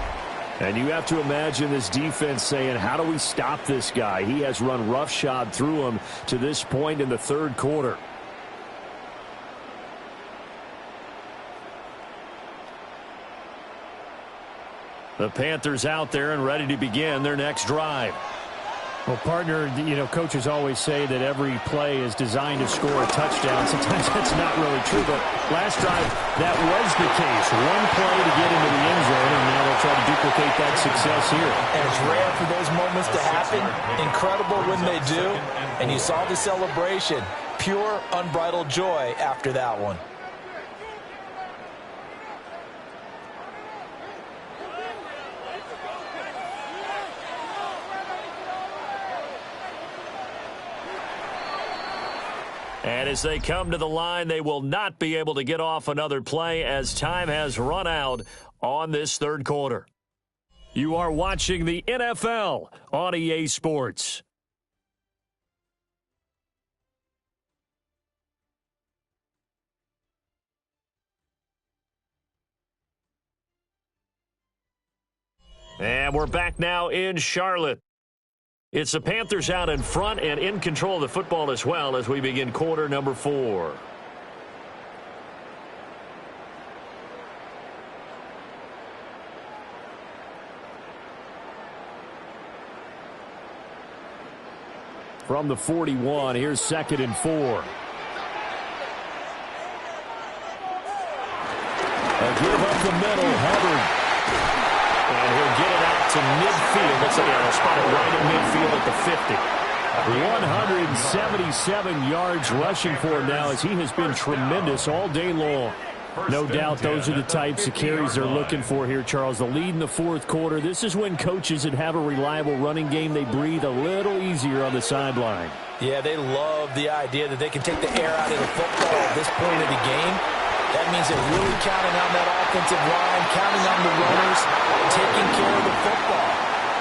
And you have to imagine this defense saying, how do we stop this guy? He has run roughshod through him to this point in the 3rd quarter. The Panthers out there and ready to begin their next drive. Well, partner, you know, coaches always say that every play is designed to score a touchdown. Sometimes that's not really true, but last drive, that was the case. One play to get into the end zone, and now they'll try to duplicate that success here. And it's rare for those moments to happen. Incredible when they do. And you saw the celebration. Pure, unbridled joy after that one. And as they come to the line, they will not be able to get off another play as time has run out on this 3rd quarter. You are watching the NFL on EA Sports. And we're back now in Charlotte. It's the Panthers out in front and in control of the football as well as we begin quarter number 4. From the 41, here's 2nd and 4. A give up the middle, Hubbard. And he'll get it out to midfield. Looks like he'll spot it right at midfield at the 50. 177 yards rushing for him now, as he has been tremendous all day long. No doubt those are the types of carries they're looking for here, Charles. The lead in the fourth quarter. This is when coaches that have a reliable running game, they breathe a little easier on the sideline. Yeah, they love the idea that they can take the air out of the football at this point of the game. That means they're really counting on that offensive line, counting on the runners, taking care of the football.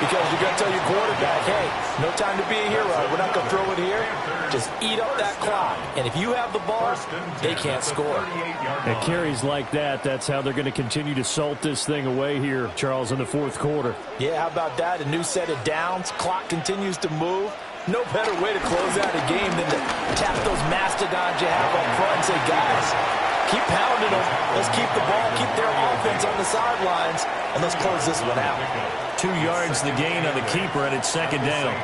Because you're going to tell your quarterback, hey, no time to be a hero. We're not going to throw it here. Just eat up that clock. And if you have the ball, they can't score. At carries like that, that's how they're going to continue to salt this thing away here, Charles, in the fourth quarter. Yeah, how about that? A new set of downs. Clock continues to move. No better way to close out a game than to tap those mastodons you have up front and say, guys, keep pounding them. Let's keep the ball, keep their offense on the sidelines, and let's close this one out. 2 yards the gain on the keeper, and it's second down.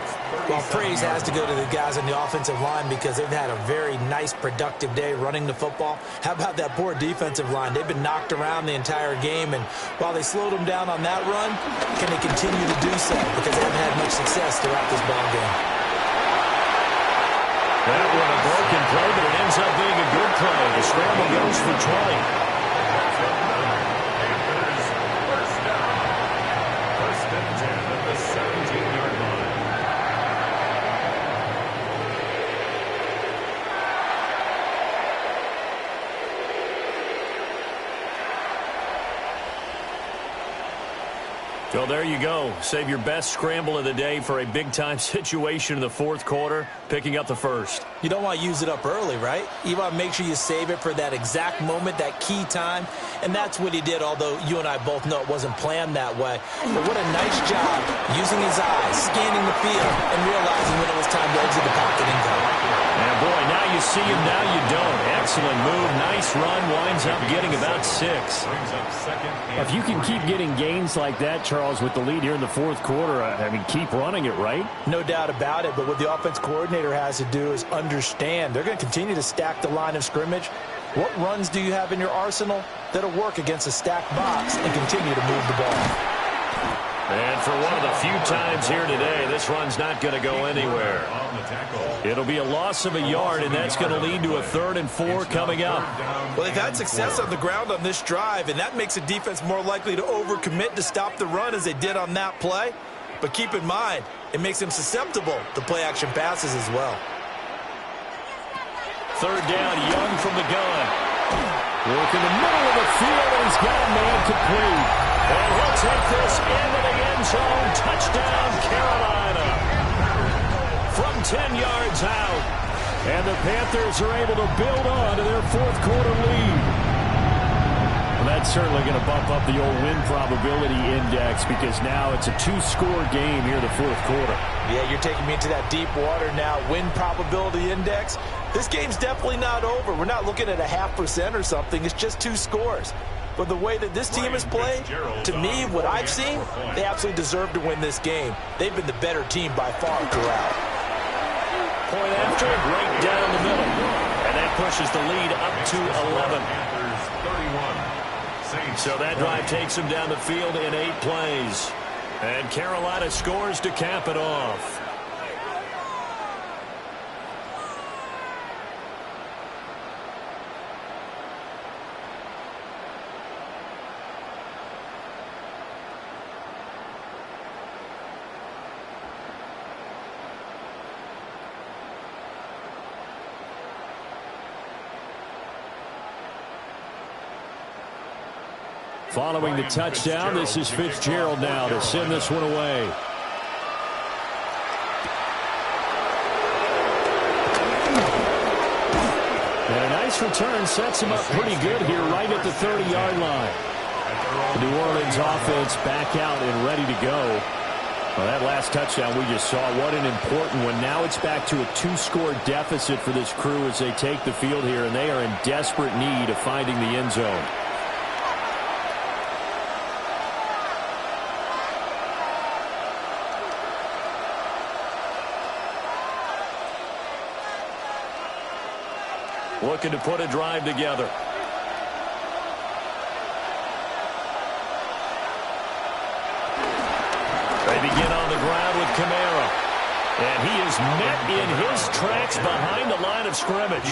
Well, praise has to go to the guys on the offensive line because they've had a very nice, productive day running the football. How about that poor defensive line? They've been knocked around the entire game, and while they slowed them down on that run, can they continue to do so? Because they haven't had much success throughout this ball game. That one a broken play, but it ends up being a good play. The scramble goes for 20. First and 10 at the 17-yard line. So there you go. Save your best scramble of the day for a big-time situation in the fourth quarter, picking up the first. You don't want to use it up early, right? You want to make sure you save it for that exact moment, that key time. And that's what he did, although you and I both know it wasn't planned that way. But what a nice job using his eyes, scanning the field, and realizing when it was time to exit the pocket and go. And boy, now you see him, now you don't. Excellent move, nice run, winds up getting about 6. If you can keep getting gains like that, Charles, with the lead here in the fourth quarter, I mean, keep running it, right? No doubt about it, but what the offense coordinator has to do is understand. They're going to continue to stack the line of scrimmage. What runs do you have in your arsenal that'll work against a stacked box and continue to move the ball? And for one of the few times here today, this run's not going to go anywhere. It'll be a loss of a yard, and that's going to lead to a 3rd and 4 coming up. Well, they've had success on the ground on this drive, and that makes a defense more likely to overcommit to stop the run as they did on that play. But keep in mind, it makes them susceptible to play-action passes as well. 3rd down, Young from the gun. Work in the middle of the field, and he's got a man complete. And he'll take this into the end zone. Touchdown, Carolina. From 10 yards out. And the Panthers are able to build on to their fourth quarter lead. Well, that's certainly going to bump up the old win probability index because now it's a 2-score game here in the fourth quarter. Yeah, you're taking me into that deep water now. Win probability index. This game's definitely not over. We're not looking at a 0.5% or something. It's just 2 scores. But the way that this team has played, to me, what I've seen, they absolutely deserve to win this game. They've been the better team by far throughout. Point after, right down the middle. And that pushes the lead up to 11. So that drive takes them down the field in 8 plays. And Carolina scores to cap it off. Following the touchdown, this is Fitzgerald now to send this one away. And a nice return sets him up pretty good here right at the 30-yard line. The New Orleans offense back out and ready to go. Well, that last touchdown we just saw, what an important one. Now it's back to a 2-score deficit for this crew as they take the field here, and they are in desperate need of finding the end zone. Looking to put a drive together. They begin on the ground with Kamara. And he is met in his tracks behind the line of scrimmage.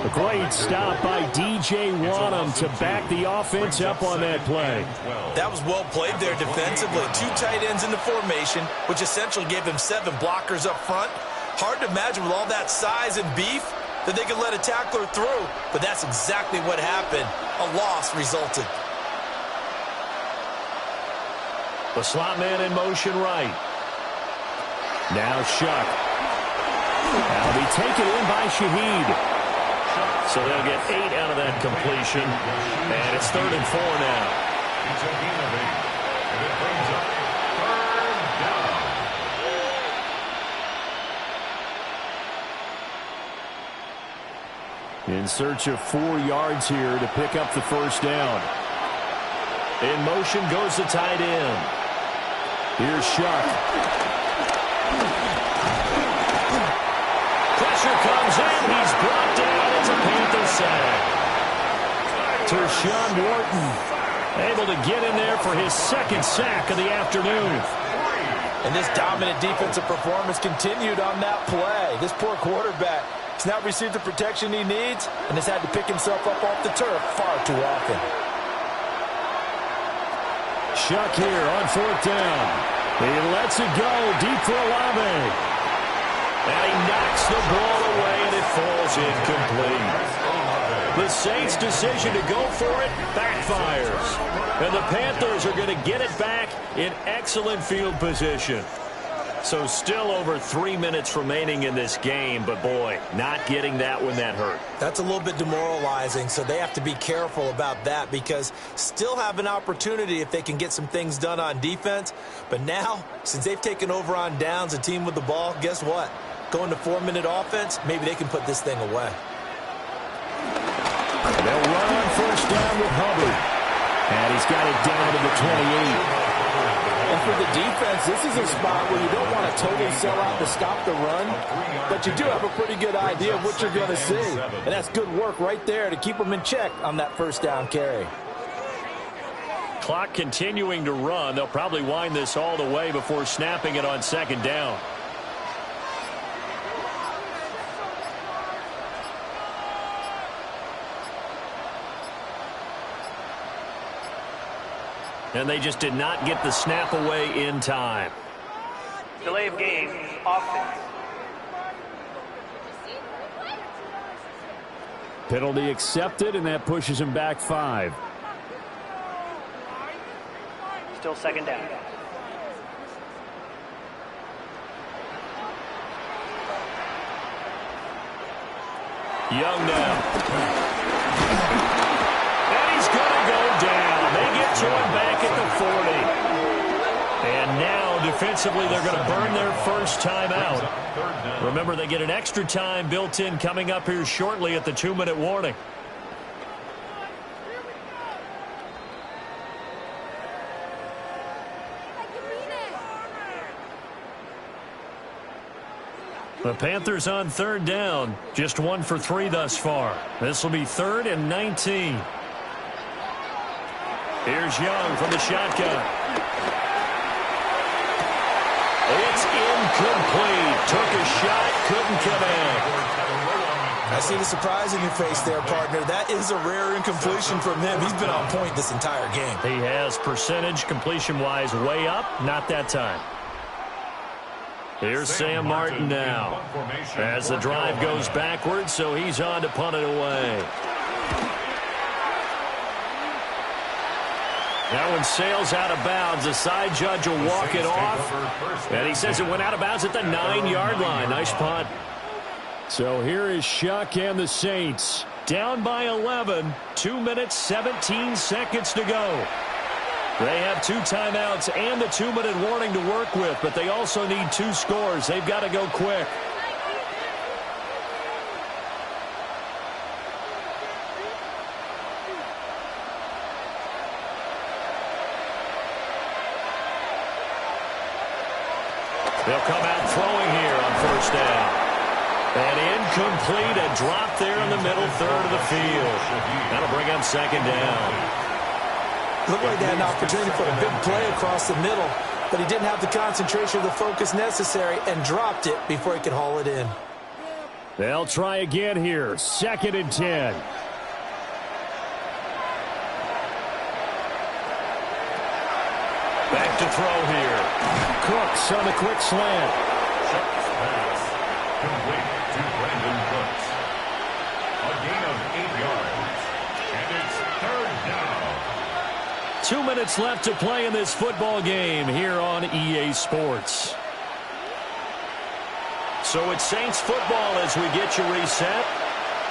A great stop by D.J. Wadham to back the offense up on that play. That was well played there defensively. 2 tight ends in the formation, which essentially gave him 7 blockers up front. Hard to imagine with all that size and beef that they could let a tackler through, but that's exactly what happened. A loss resulted. The slot man in motion right. Now Shuck. That'll be taken in by Shaheed. So they'll get 8 out of that completion. And it's 3rd and 4 now. It's a gain of 8. And it brings up 3rd down. In search of 4 yards here to pick up the first down. In motion goes the tight end. Here's Shuck. Pressure comes in. He's brought down. It's a Panther sack. Tershawn Wharton able to get in there for his 2nd sack of the afternoon. And this dominant defensive performance continued on that play. This poor quarterback has not received the protection he needs and has had to pick himself up off the turf far too often. Shuck here on 4th down. He lets it go deep for Olave. And he knocks the ball away, and it falls incomplete. The Saints' decision to go for it backfires. And the Panthers are going to get it back in excellent field position. So still over 3 minutes remaining in this game, but boy, not getting that one that hurt. That's a little bit demoralizing, so they have to be careful about that because still have an opportunity if they can get some things done on defense. But now, since they've taken over on downs, a team with the ball, guess what? Going to 4-minute offense, maybe they can put this thing away. They'll run on 1st down with Hubbard. And he's got it down to the 28. And for the defense, this is a spot where you don't want to totally sell out to stop the run, but you do have a pretty good idea of what you're going to see. And that's good work right there to keep them in check on that 1st down carry. Clock continuing to run. They'll probably wind this all the way before snapping it on 2nd down. And they just did not get the snap away in time. Delay of game, offense. Penalty accepted, and that pushes him back 5. Still 2nd down. Young now. And he's going to go down. They get to him back at the 40. And now, defensively, they're going to burn their first time out. Remember, they get an extra time built in coming up here shortly at the 2-minute warning. The Panthers on 3rd down. Just 1 for 3 thus far. This will be 3rd and 19. Here's Young from the shotgun. It's incomplete. Took a shot, couldn't connect. I see the surprise in your face there, partner. That is a rare incompletion from him. He's been on point this entire game. He has percentage completion-wise way up. Not that time. Here's Sam Martin now. As the drive goes backwards, so he's on to punt it away. That one sails out of bounds. The side judge will walk it off. And he says it went out of bounds at the 9-yard line. Nice punt. So here is Shuck and the Saints. Down by 11. 2 minutes, 17 seconds to go. They have 2 timeouts and the 2-minute warning to work with, but they also need 2 scores. They've got to go quick. They'll come out throwing here on 1st down. And incomplete, a drop there in the middle third of the field. That'll bring up 2nd down. Looked like they had an opportunity for a big play across the middle. but he didn't have the concentration or the focus necessary and dropped it before he could haul it in. They'll try again here. 2nd and 10. Back to throw here. Cooks on the quick slant. Pass complete to Brandon Cooks. A gain of 8 yards. And it's 3rd down. 2 minutes left to play in this football game here on EA Sports. So it's Saints football as we get you reset.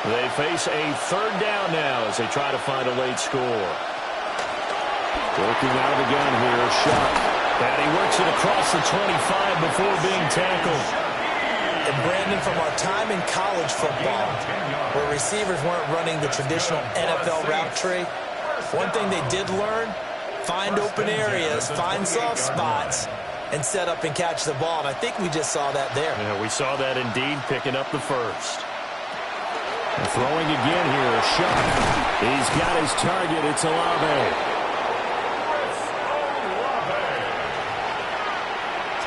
They face a 3rd down now as they try to find a late score. Working out of the gun here, Shuck. And he works it across the 25 before being tackled. And Brandon, from our time in college football, where receivers weren't running the traditional NFL route tree, one thing they did learn, find open areas, find soft spots, and set up and catch the ball. And I think we just saw that there. Yeah, we saw that indeed, picking up the first. And throwing again here, Shuck. He's got his target. It's Olave.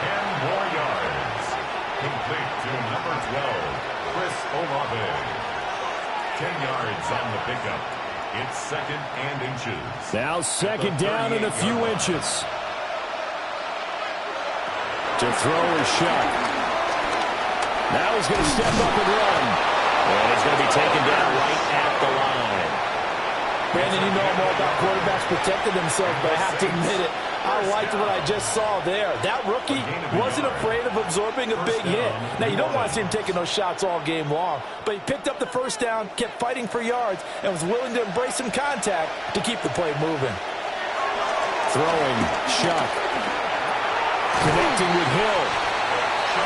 10 more yards. Complete to number 12, Chris Olave. 10 yards on the pickup. It's 2nd and inches. Now 2nd down and a few inches. To throw is Shuck. Now he's going to step up and run. And he's going to be taken down right at the line. Brandon, you know more about quarterbacks protecting themselves, but I have to admit it, I liked what I just saw there. That rookie wasn't afraid of absorbing a big hit. Now, you don't want to see him taking those shots all game long, but he picked up the 1st down, kept fighting for yards, and was willing to embrace some contact to keep the play moving. Throwing, Shuck. Connecting with Hill.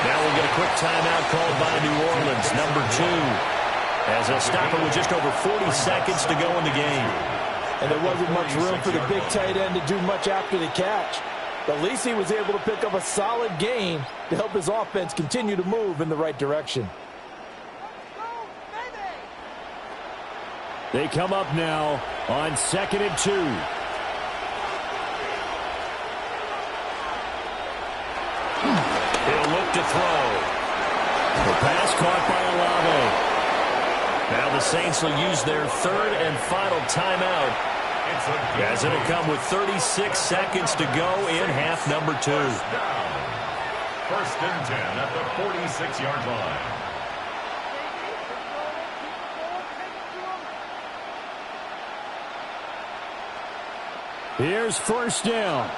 Now we'll get a quick timeout called by New Orleans, number 2. As they'll stop it with just over 40 seconds to go in the game. And there wasn't much room for the big tight end to do much after the catch. But at least he was able to pick up a solid gain to help his offense continue to move in the right direction. They come up now on 2nd and 2. He'll look to throw. The pass caught by Olave. Now the Saints will use their 3rd and final timeout, as it'll come with 36 seconds to go in half number 2. 1st and 10 at the 46-yard line. Here's 1st down.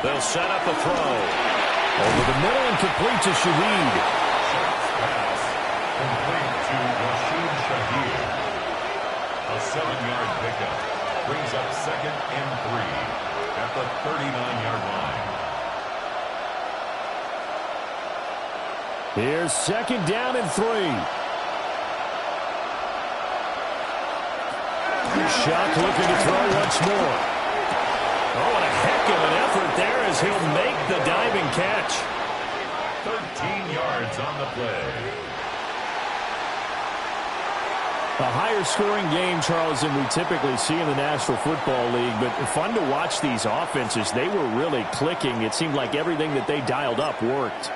They'll set up a throw. Over the middle and complete to Shaheed. Pass complete to Rashid Shaheed. A 7-yard pickup brings up 2nd and 3 at the 39-yard line. Here's 2nd down and 3. Shuck looking to throw once more. Oh, and a heck of an effort there as he'll make the diving catch. 13 yards on the play. A higher scoring game, Charles, than we typically see in the National Football League, but fun to watch these offenses. They were really clicking. It seemed like everything that they dialed up worked.